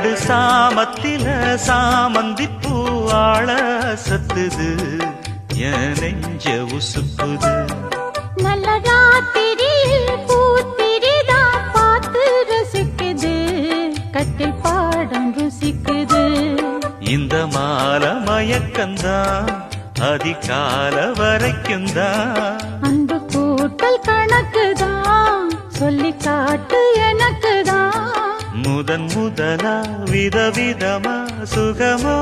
நடு சாமத்தில சாமந்தி பூவாழ சத்துது என் நெஞ்ச உசுப்புது நல்ல ராத்திரியில் பூத்திரிதா பார்த்து ரசிக்குது கட்டில் பாடம் ருசிக்குது இந்த மால மயக்கந்தான் அதிகால வரைக்கும் தான் அன்பு கூட்டல் கணக்குதான் சொல்லி காட்டு எனக்குதான் முதலா விதவிதமா சுகமோ